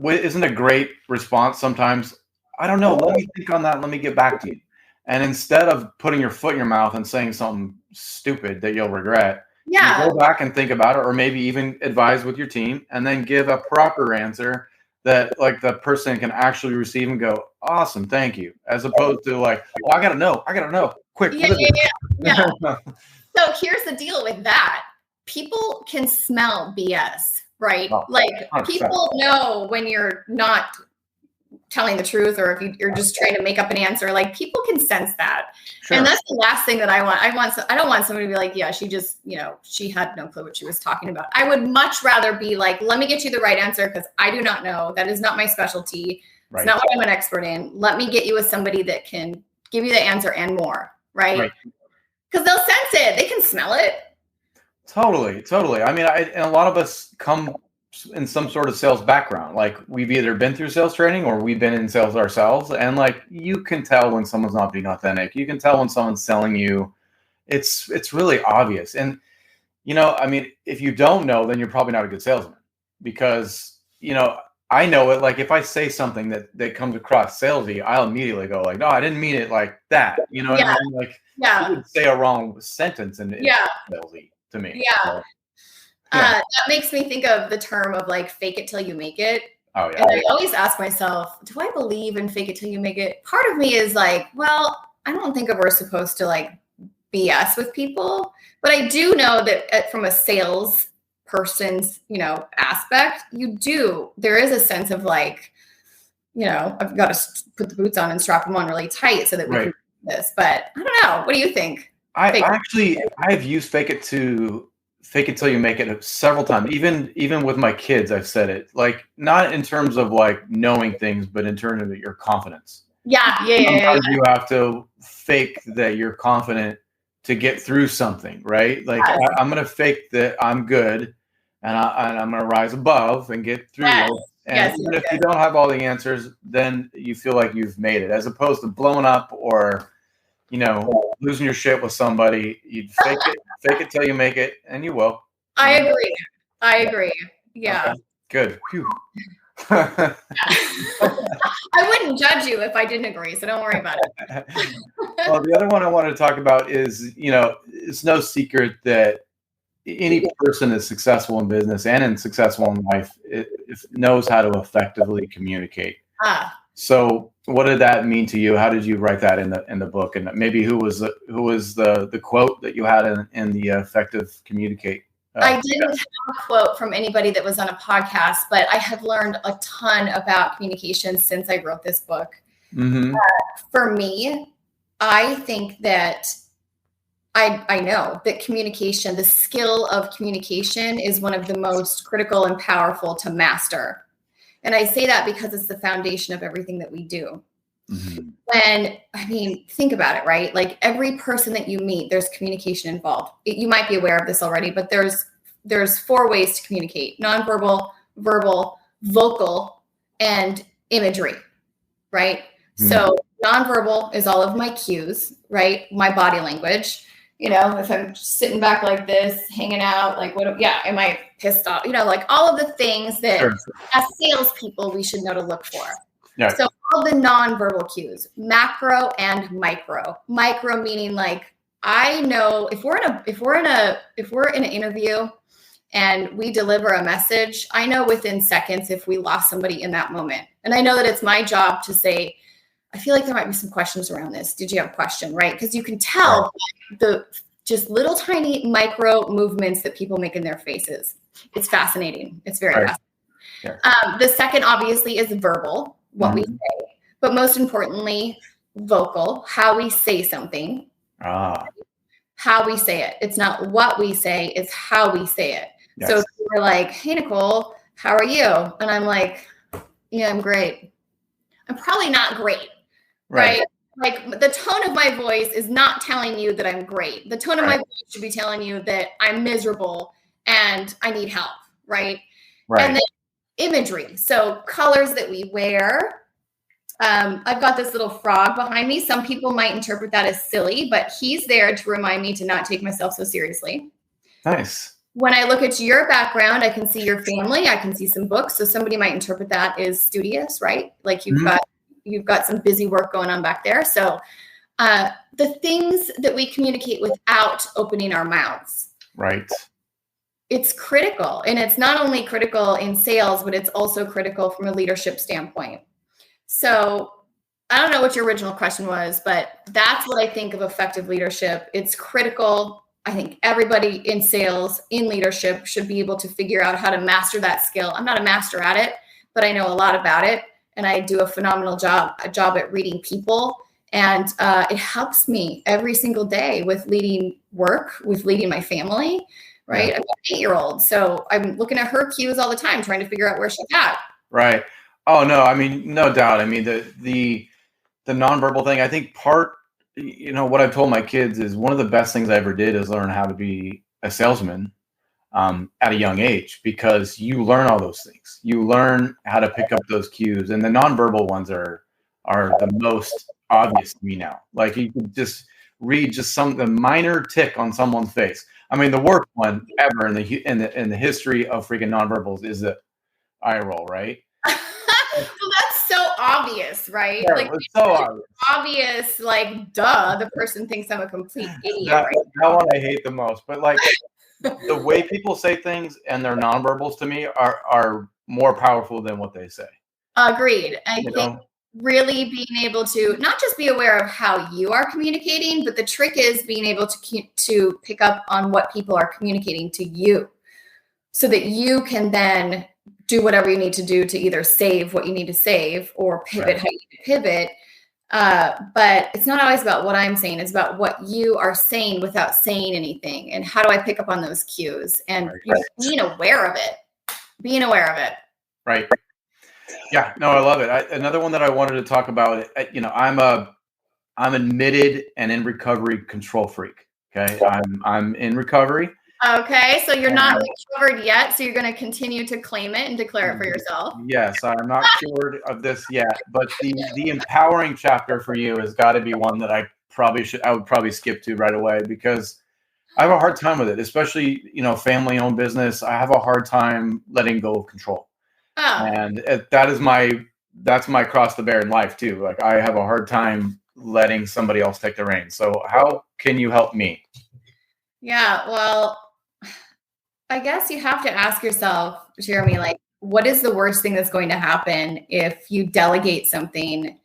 S2: isn't a great response sometimes? I don't know. Let me think on that. Let me get back to you. And instead of putting your foot in your mouth and saying something stupid that you'll regret, you go back and think about it, or maybe even advise with your team and then give a proper answer that the person can actually receive and go, awesome, thank you. As opposed to I gotta know, quick.
S3: Yeah. So here's the deal with that. People can smell BS, right? Oh, 100%. People know when you're not telling the truth, or if you're just trying to make up an answer. People can sense that. Sure. And that's the last thing that I want. I don't want somebody to be like, yeah, she just, she had no clue what she was talking about. I would much rather be let me get you the right answer because I do not know. That is not my specialty. Right. It's not what I'm an expert in. Let me get you with somebody that can give you the answer and more, right? Because they'll sense it. They can smell it.
S2: Totally. I mean, and a lot of us come in some sort of sales background. We've either been through sales training or we've been in sales ourselves. And you can tell when someone's not being authentic. You can tell when someone's selling you. It's really obvious. And, I mean, if you don't know, then you're probably not a good salesman because, I know it. If I say something that comes across salesy, I'll immediately go no, I didn't mean it like that. You know what I mean? You would say a wrong sentence and it's salesy to me.
S3: Yeah. So, that makes me think of the term of fake it till you make it.
S2: Oh, yeah.
S3: And I always ask myself, do I believe in fake it till you make it? Part of me is well, I don't think we're supposed to BS with people, but I do know that from a sales person's, aspect, there is a sense of I've got to put the boots on and strap them on really tight so that we can do this. But I don't know. What do you think?
S2: I've used fake it till you make it several times. Even with my kids, I've said it not in terms of knowing things, but in terms of your confidence.
S3: Yeah.
S2: You have to fake that you're confident to get through something, right? I'm going to fake that I'm good and I'm going to rise above and get through it. And even if you don't have all the answers, then you feel like you've made it, as opposed to blowing up or, losing your shit with somebody. You'd fake it till you make it, and you will.
S3: I agree. Yeah.
S2: Okay. Good. Phew.
S3: I wouldn't judge you if I didn't agree, so don't worry about it.
S2: Well, the other one I wanted to talk about is, it's no secret that any person is successful in business and successful in life knows how to effectively communicate. So what did that mean to you? How did you write that in the book? And maybe who was the quote that you had in the effective communicate?
S3: I didn't have a quote from anybody that was on a podcast, but I have learned a ton about communication since I wrote this book.
S2: Mm-hmm.
S3: For me, I think that I know that communication, the skill of communication, is one of the most critical and powerful to master. And I say that because it's the foundation of everything that we do.
S2: Mm-hmm.
S3: And I mean, think about it, right? Like every person that you meet, there's communication involved. You might be aware of this already, but there's 4 ways to communicate: nonverbal, verbal, vocal, and imagery, right?
S2: Mm-hmm.
S3: So nonverbal is all of my cues, right? My body language. If I'm sitting back like this, hanging out, like am I pissed off? Like all of the things that as salespeople we should know to look for.
S2: Yeah.
S3: So all the nonverbal cues, macro and micro. Micro meaning like I know if we're in an interview and we deliver a message, I know within seconds if we lost somebody in that moment. And I know that it's my job to say, I feel like there might be some questions around this. Did you have a question? Right? Because you can tell the just little tiny micro movements that people make in their faces. It's fascinating. It's very fascinating. Yeah. The second, obviously, is verbal, what we say. But most importantly, vocal, how we say something. How we say it. It's not what we say, it's how we say it. Yes. So if you're like, hey, Nicole, how are you? And I'm like, yeah, I'm great. I'm probably not great. Right? Like the tone of my voice is not telling you that I'm great. The tone of my voice should be telling you that I'm miserable and I need help. Right. And then imagery. So colors that we wear. I've got this little frog behind me. Some people might interpret that as silly, but he's there to remind me to not take myself so seriously.
S2: Nice.
S3: When I look at your background, I can see your family. I can see some books. So somebody might interpret that as studious, right? Like you've got some busy work going on back there. So the things that we communicate without opening our mouths.
S2: Right.
S3: It's critical. And it's not only critical in sales, but it's also critical from a leadership standpoint. So I don't know what your original question was, but that's what I think of effective leadership. It's critical. I think everybody in sales, in leadership, should be able to figure out how to master that skill. I'm not a master at it, but I know a lot about it. And I do a phenomenal job at reading people. And it helps me every single day with leading work, with leading my family, right? Yeah. I've got an 8-year-old. So I'm looking at her cues all the time, trying to figure out where she's at.
S2: Right. Oh, no, I mean, no doubt. I mean, the nonverbal thing, I think what I've told my kids is one of the best things I ever did is learn how to be a salesman at a young age, because you learn all those things. You learn how to pick up those cues, and the nonverbal ones are the most obvious to me now. Like you can just read the minor tick on someone's face. I mean, the worst one ever in the history of freaking nonverbals is the eye roll, right?
S3: Well, that's so obvious, right?
S2: Yeah,
S3: like
S2: it's so
S3: obvious, like duh, the person thinks I'm a complete idiot.
S2: That one I hate the most. But like the way people say things and their nonverbals to me are more powerful than what they say.
S3: Agreed. I think really being able to not just be aware of how you are communicating, but the trick is being able to pick up on what people are communicating to you, so that you can then do whatever you need to do to either save what you need to save or pivot how you need to pivot. But it's not always about what I'm saying. It's about what you are saying without saying anything. And how do I pick up on those cues? And being aware of it. Right.
S2: Yeah, no, I love it. Another one that I wanted to talk about, I'm admitted and in recovery control freak. Okay. I'm in recovery.
S3: Okay, so you're not recovered yet, so you're going to continue to claim it and declare it for yourself.
S2: Yes, I'm not cured of this yet, but the empowering chapter for you has got to be one that I would probably skip to right away, because I have a hard time with it, especially, family-owned business. I have a hard time letting go of control. Oh. And that's my cross to bear in life too. Like I have a hard time letting somebody else take the reins. So how can you help me?
S3: Yeah, well, I guess you have to ask yourself, Jeremy, like, what is the worst thing that's going to happen if you delegate something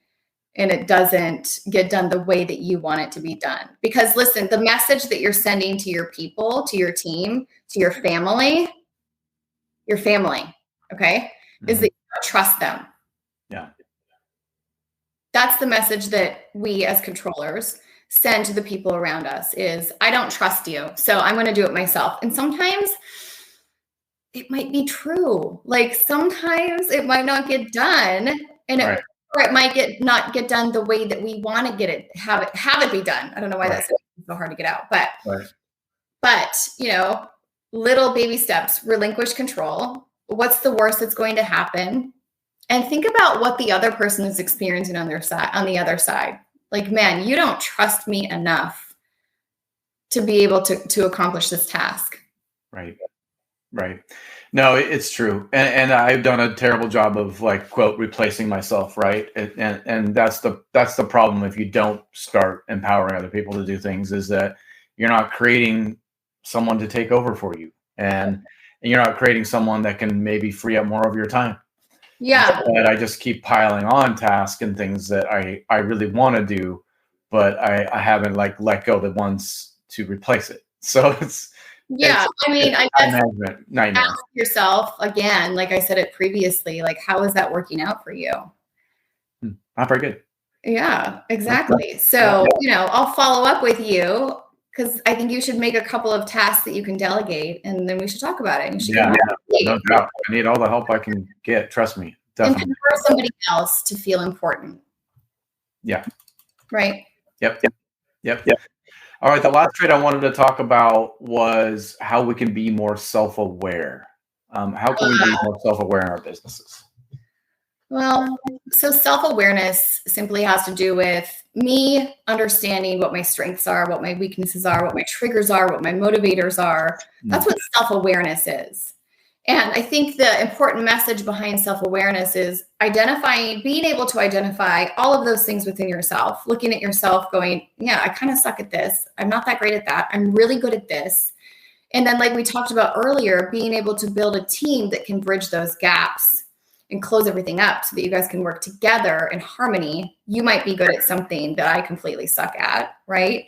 S3: and it doesn't get done the way that you want it to be done? Because listen, the message that you're sending to your people, to your team, to your family, okay, is that you trust them.
S2: Yeah.
S3: That's the message that we as controllers send to the people around us is, I don't trust you, so I'm going to do it myself. And sometimes it might be true. Like sometimes it might not get done, and or it might not get done the way that we want to have it be done. I don't know why that's so hard to get out, but little baby steps, relinquish control. What's the worst that's going to happen? And think about what the other person is experiencing on the other side. Like, man, you don't trust me enough to be able to accomplish this task. Right.
S2: No, it's true. And I've done a terrible job of, like, quote, replacing myself. Right. And that's the problem. If you don't start empowering other people to do things, is that you're not creating someone to take over for you. And you're not creating someone that can maybe free up more of your time.
S3: Yeah.
S2: But I just keep piling on tasks and things that I really want to do, but I haven't let go the ones to replace it. So
S3: I guess ask yourself again, like I said it previously, like, how is that working out for you?
S2: Not very good.
S3: Yeah, exactly. So, I'll follow up with you, because I think you should make a couple of tasks that you can delegate, and then we should talk about it. And
S2: no doubt. I need all the help I can get. Trust me. Definitely.
S3: And for somebody else to feel important.
S2: Yeah.
S3: Right.
S2: Yep. All right. The last trait I wanted to talk about was how we can be more self-aware. How can we be more self-aware in our businesses?
S3: Well, so self-awareness simply has to do with me understanding what my strengths are, what my weaknesses are, what my triggers are, what my motivators are. That's what self-awareness is. And I think the important message behind self-awareness is being able to identify all of those things within yourself, looking at yourself going, yeah, I kind of suck at this. I'm not that great at that. I'm really good at this. And then, like we talked about earlier, being able to build a team that can bridge those gaps and close everything up so that you guys can work together in harmony. You might be good at something that I completely suck at, right?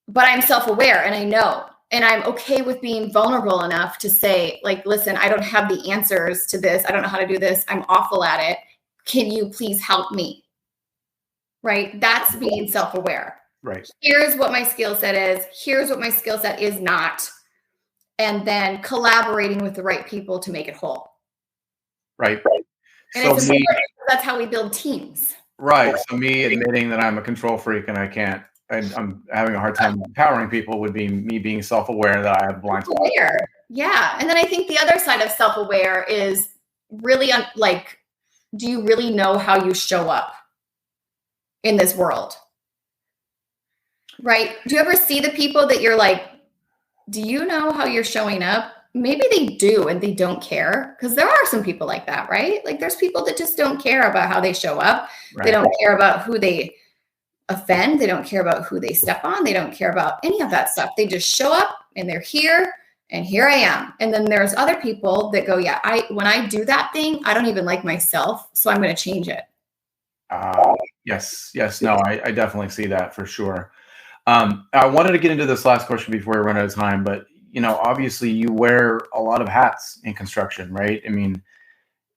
S3: But I'm self-aware and I know, and I'm okay with being vulnerable enough to say, like, listen, I don't have the answers to this. I don't know how to do this. I'm awful at it. Can you please help me? Right? That's being self-aware.
S2: Right.
S3: Here's what my skill set is. Here's what my skill set is not. And then collaborating with the right people to make it whole.
S2: Right.
S3: And so that's how we build teams.
S2: Right. So me admitting that I'm a control freak and I'm having a hard time empowering people would be me being self-aware that I have blind spots.
S3: Yeah. And then I think the other side of self-aware is really do you really know how you show up in this world? Right. Do you ever see the people that you're like, do you know how you're showing up? Maybe they do and they don't care, because there are some people like that, right? Like there's people that just don't care about how they show up. Right. They don't care about who they offend. They don't care about who they step on. They don't care about any of that stuff. They just show up and they're here and here I am. And then there's other people that go, yeah, when I do that thing, I don't even like myself. So I'm going to change it.
S2: Yes. No, I definitely see that for sure. I wanted to get into this last question before we run out of time, but obviously you wear a lot of hats in construction, right? I mean,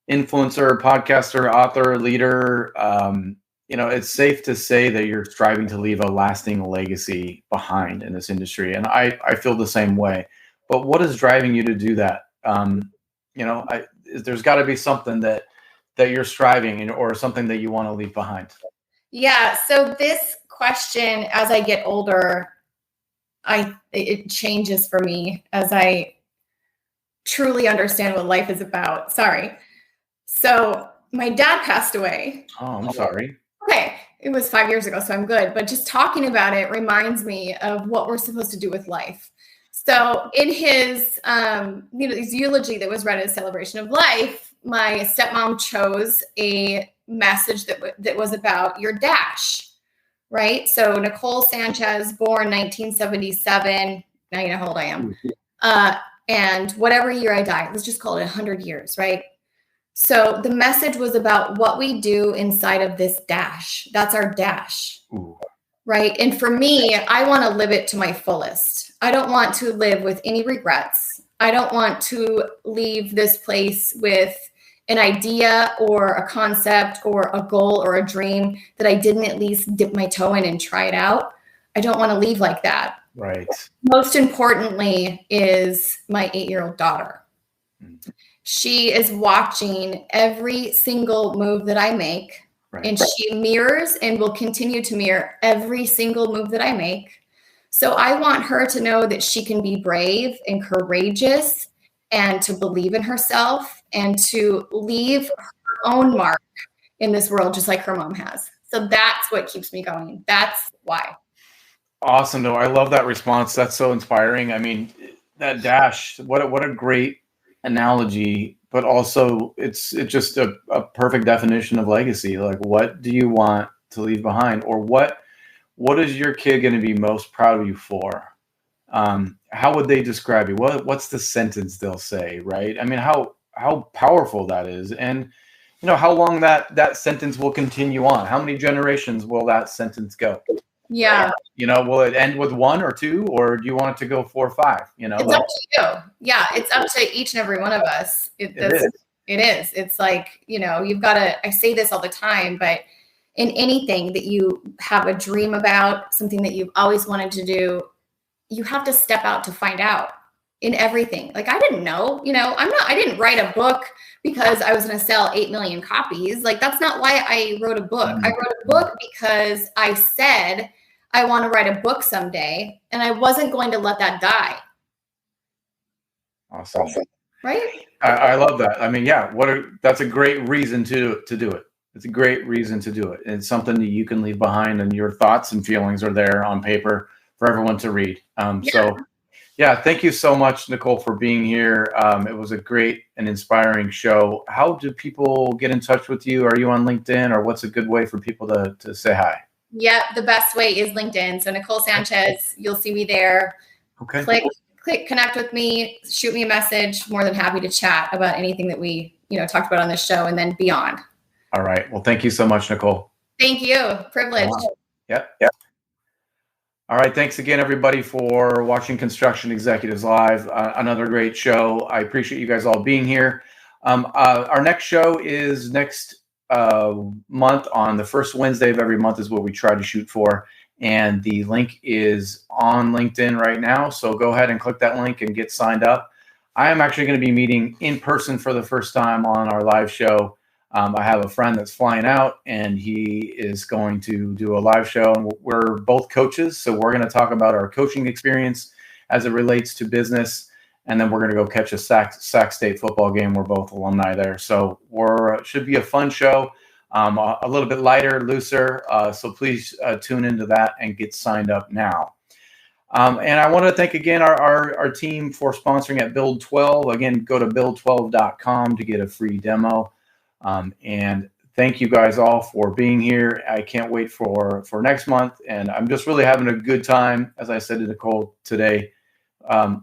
S2: influencer, podcaster, author, leader, it's safe to say that you're striving to leave a lasting legacy behind in this industry. And I feel the same way, but what is driving you to do that? There's gotta be something that you're striving or something that you want to leave behind.
S3: Yeah. So this question, as I get older, it changes for me as I truly understand what life is about. Sorry. So my dad passed away.
S2: Oh, I'm sorry.
S3: Okay. It was 5 years ago, so I'm good. But just talking about it reminds me of what we're supposed to do with life. So in his, his eulogy that was read as celebration of life, my stepmom chose a message that was about your dash. Right. So Nicole Sanchez, born 1977. Now you know how old I am. And whatever year I die, let's just call it 100 years. Right. So the message was about what we do inside of this dash. That's our dash.
S2: Ooh.
S3: Right. And for me, I want to live it to my fullest. I don't want to live with any regrets. I don't want to leave this place with an idea or a concept or a goal or a dream that I didn't at least dip my toe in and try it out. I don't want to leave like that.
S2: Right.
S3: Most importantly is my 8-year-old daughter.
S2: Mm.
S3: She is watching every single move that I make,
S2: Right.
S3: and she mirrors and will continue to mirror every single move that I make. So I want her to know that she can be brave and courageous and to believe in herself and to leave her own mark in this world, just like her mom has. So that's what keeps me going. That's why.
S2: Awesome. No, I love that response. That's so inspiring. I mean, that dash, what a great analogy, but also it's just a perfect definition of legacy. Like, what do you want to leave behind, or what is your kid going to be most proud of you for? How would they describe you? What's the sentence they'll say, right? I mean, how powerful that is. And, how long that sentence will continue on. How many generations will that sentence go?
S3: Yeah.
S2: Will it end with 1 or 2, or do you want it to go 4 or 5?
S3: It's up to you. Yeah. It's up to each and every one of us. It is. It's like, you've got to, I say this all the time, but in anything that you have a dream about, something that you've always wanted to do, you have to step out to find out. In everything. Like, I didn't know, I didn't write a book because I was going to sell 8 million copies. Like, that's not why I wrote a book. I wrote a book because I said I want to write a book someday, and I wasn't going to let that die.
S2: Awesome.
S3: Right?
S2: I love that. I mean, yeah, that's a great reason to do it. It's a great reason to do it. It's something that you can leave behind, and your thoughts and feelings are there on paper for everyone to read. So yeah, thank you so much, Nicole, for being here. It was a great and inspiring show. How do people get in touch with you? Are you on LinkedIn, or what's a good way for people to say hi?
S3: Yep, the best way is LinkedIn. So Nicole Sanchez, you'll see me there.
S2: Okay.
S3: Click connect with me, shoot me a message. More than happy to chat about anything that we, talked about on this show and then beyond.
S2: All right. Well, thank you so much, Nicole.
S3: Thank you. Privileged.
S2: Wow. Yep. All right. Thanks again, everybody, for watching Construction Executives Live. Another great show. I appreciate you guys all being here. Our next show is next month on the first Wednesday of every month is what we try to shoot for. And the link is on LinkedIn right now. So go ahead and click that link and get signed up. I am actually going to be meeting in person for the first time on our live show. I have a friend that's flying out, and he is going to do a live show. And we're both coaches, so we're going to talk about our coaching experience as it relates to business. And then we're going to go catch a Sac State football game. We're both alumni there. So should be a fun show, a little bit lighter, looser. So please tune into that and get signed up now. And I want to thank again our team for sponsoring at Build 12. Again, go to build12.com to get a free demo. And thank you guys all for being here. I can't wait for next month. And I'm just really having a good time, as I said to Nicole today,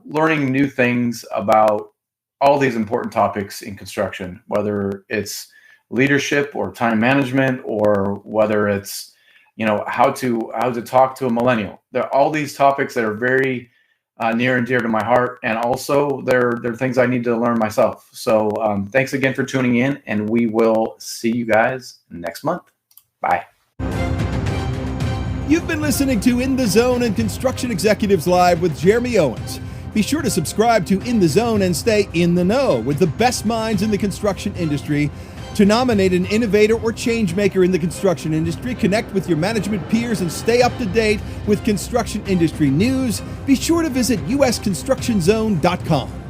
S2: learning new things about all these important topics in construction, whether it's leadership or time management, or whether it's, how to talk to a millennial. There are all these topics that are very near and dear to my heart, and also they're things I need to learn myself. So thanks again for tuning in, and we will see you guys next month. Bye.
S1: You've been listening to In the Zone and Construction Executives Live with Jeremy Owens. Be sure to subscribe to In the Zone and stay in the know with the best minds in the construction industry. To nominate an innovator or change maker in the construction industry, connect with your management peers and stay up to date with construction industry news. Be sure to visit usconstructionzone.com.